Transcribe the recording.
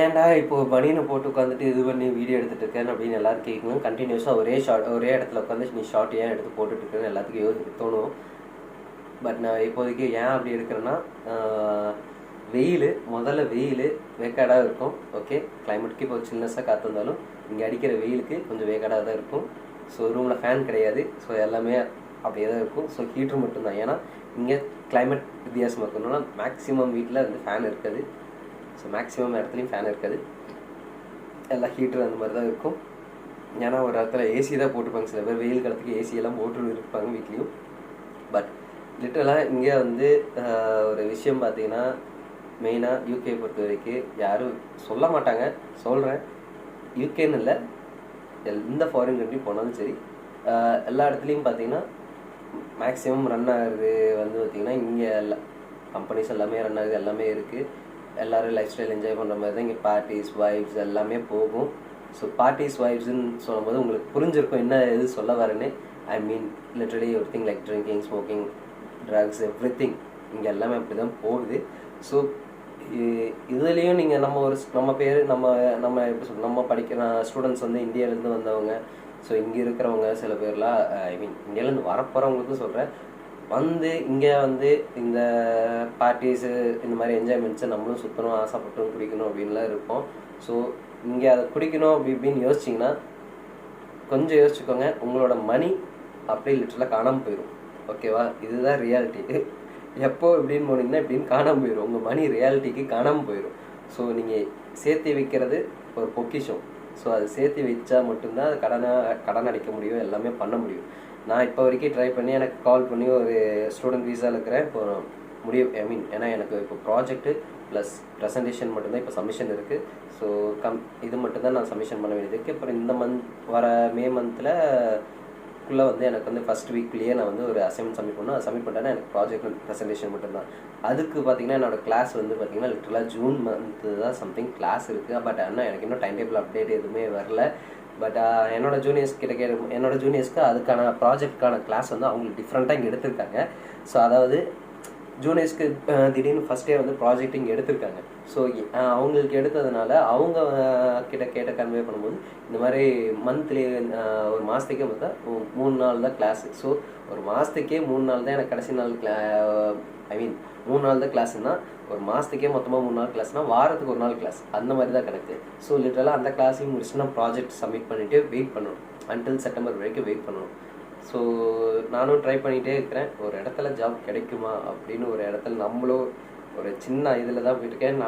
ஏன்டா இப்போ பனியனை போட்டு உட்காந்துட்டு இது பண்ணி வீடியோ எடுத்துகிட்டு இருக்கேன் அப்படின்னு எல்லாரும் கேட்கணும். கண்டினியூஸாக ஒரே இடத்துல உட்காந்து நீ ஷார்ட் ஏன் எடுத்து போட்டுட்ருக்கேன்னு எல்லாத்துக்கும் தோணும். பட் நான் இப்போதைக்கு ஏன் அப்படி எடுக்கிறேன்னா, முதல்ல வெயில் வேக்காடாக இருக்கும். ஓகே, கிளைமேட்டுக்கு இப்போ சில்னஸாக காற்று வந்தாலும் இங்கே அடிக்கிற வெயிலுக்கு கொஞ்சம் வேக்காடாக தான் இருக்கும். ஸோ ரூமில் ஃபேன் கிடையாது. ஸோ எல்லாமே அப்படியே தான் இருக்கும். ஸோ ஹீட்ரு மட்டும்தான். ஏன்னா இங்கே கிளைமேட் வித்தியாசமாக இருக்கணும்னா மேக்ஸிமம் வீட்டில் வந்து ஃபேன் இருக்காது. ஸோ மேக்ஸிமம் இடத்துலையும் ஃபேன் இருக்காது, எல்லாம் ஹீட்ரு அந்த மாதிரி தான் இருக்கும். ஏன்னா ஒரு இடத்துல ஏசி தான் போட்டுப்பாங்க. சில பேர் வெயில் காலத்துக்கு ஏசியெல்லாம் போட்டு இருப்பாங்க வீட்லேயும். பட் லிட்டரலாக இங்கே வந்து ஒரு விஷயம் பார்த்தீங்கன்னா, மெயினாக யூகே பொறுத்த வரைக்கும் யாரும் சொல்ல மாட்டாங்க. சொல்கிறேன், யூகேன்னு இல்லை, எந்த ஃபாரின் கண்ட்ரி போனாலும் சரி, எல்லா இடத்துலையும் பார்த்தீங்கன்னா மேக்ஸிமம் ரன் ஆகுது வந்து பார்த்திங்கன்னா இங்கே எல்லா கம்பெனிஸ் எல்லாமே ரன் ஆகுது, எல்லாமே இருக்குது. எல்லோரும் லைஃப் ஸ்டைல் என்ஜாய் பண்ணுற மாதிரி தான் இங்கே பார்ட்டிஸ் வைப்ஸ் எல்லாமே போகும். ஸோ பார்ட்டிஸ் வைப்ஸ்ன்னு சொல்லும்போது உங்களுக்கு புரிஞ்சிருக்கும் என்ன எது சொல்ல வரேன்னு. I mean literally everything like drinking, smoking, drugs, everything இங்கே எல்லாமே அப்படி தான் போகுது. ஸோ இதுலேயும் நீங்கள் நம்ம பேர் நம்ம எப்படி சொல்ல, நம்ம படிக்கிற ஸ்டூடெண்ட்ஸ் வந்து இந்தியாவிலேருந்து வந்தவங்க. ஸோ இங்கே இருக்கிறவங்க சில பேர்லாம், ஐ மீன் இந்தியாவிலேருந்து வரப்போகிறவங்களுக்கும் சொல்கிறேன், வந்து இங்கே வந்து இந்த பார்ட்டிஸு இந்த மாதிரி என்ஜாய்மெண்ட்ஸை நம்மளும் சுற்றணும், ஆசைப்பட்டும் குடிக்கணும் அப்படின்லாம் இருப்போம். ஸோ இங்கே அதை குடிக்கணும் இப்படின்னு யோசிச்சிங்கன்னா கொஞ்சம் யோசிச்சுக்கோங்க, உங்களோட மணி அப்படியே லிட்டரலாக காணாமல் போயிடும். ஓகேவா, இதுதான் ரியாலிட்டி. எப்போ இப்படின்னு போனீங்கன்னா இப்படின்னு காணாமல் போயிடும், உங்கள் மணி ரியாலிட்டிக்கு காணாமல் போயிடும். ஸோ நீங்கள் சேர்த்து வைக்கிறது ஒரு பொக்கிஷம். ஸோ அது சேர்த்து வச்சா மட்டும்தான் அது கடன் அடைக்க முடியும், எல்லாமே பண்ண முடியும். நான் இப்போ வரைக்கும் ட்ரை பண்ணி எனக்கு கால் பண்ணி ஒரு ஸ்டூடெண்ட் வீசாவில் இருக்கிறேன். இப்போ முடியும், ஐ மீன் ஏன்னா எனக்கு இப்போ ப்ராஜெக்ட்டு ப்ளஸ் ப்ரெசன்டேஷன் மட்டும்தான் இப்போ சப்மிஷன் இருக்குது. ஸோ இது மட்டும்தான் நான் சப்மிஷன் பண்ண வேண்டியது இருக்குது. அப்புறம் இந்த வர மே மந்தில் வந்து எனக்கு வந்து ஃபஸ்ட் வீக்லேயே நான் வந்து ஒரு அசைன்மெண்ட் சப்மிட் பண்ணணும். அது சப்மிட் பண்ணிட்டேன்னா எனக்கு ப்ராஜெக்ட் ப்ரெசன்டேஷன் மட்டும்தான். அதுக்கு பார்த்தீங்கன்னா என்னோடய கிளாஸ் வந்து பார்த்திங்கன்னா லிட்டரலாக ஜூன் மந்த்து தான் சம்திங் கிளாஸ் இருக்குது. பட் ஆனால் எனக்கு இன்னும் டைம் டேபிள் அப்டேட் எதுவுமே வரல. பட் என்னோடய ஜூனியர்ஸ்க்கு அதுக்கான ப்ராஜெக்டுக்கான கிளாஸ் வந்து அவங்களுக்கு டிஃப்ரெண்ட்டாக இங்கே எடுத்திருக்காங்க. ஸோ அதாவது ஜூனியர்ஸ்க்கு திடீர்னு ஃபஸ்ட் இயர் வந்து ப்ராஜெக்ட் இங்கே எடுத்திருக்காங்க. ஸோ அவங்களுக்கு எடுத்ததுனால அவங்க கேட்ட கன்வே பண்ணும்போது இந்த மாதிரி மந்த்லி ஒரு மாதத்துக்கே பார்த்தா 3 நாள் தான் கிளாஸு. ஸோ ஒரு மாதத்துக்கே 3 நாள் தான் எனக்கு கடைசி நாள் ஐ மீன் 3 நாள் தான் கிளாஸ்னா, ஒரு மாதத்துக்கே மொத்தமாக 3 நாள் கிளாஸ்னால் வாரத்துக்கு ஒரு நாள் கிளாஸ், அந்த மாதிரி தான் கணக்கு. ஸோ லிட்டரலாக அந்த கிளாஸையும் முடிச்சுட்டு நான் ப்ராஜெக்ட் சப்மிட் பண்ணிவிட்டு வெயிட் பண்ணணும், அன்டில் செப்டம்பர் வரைக்கும் வெயிட் பண்ணணும். ஸோ நானும் ட்ரை பண்ணிகிட்டே இருக்கிறேன், ஒரு இடத்துல ஜாப் கிடைக்குமா அப்படின்னு. ஒரு இடத்துல நம்மளும் ஒரு சின்ன இதில் தான் போயிட்டுருக்கேன்.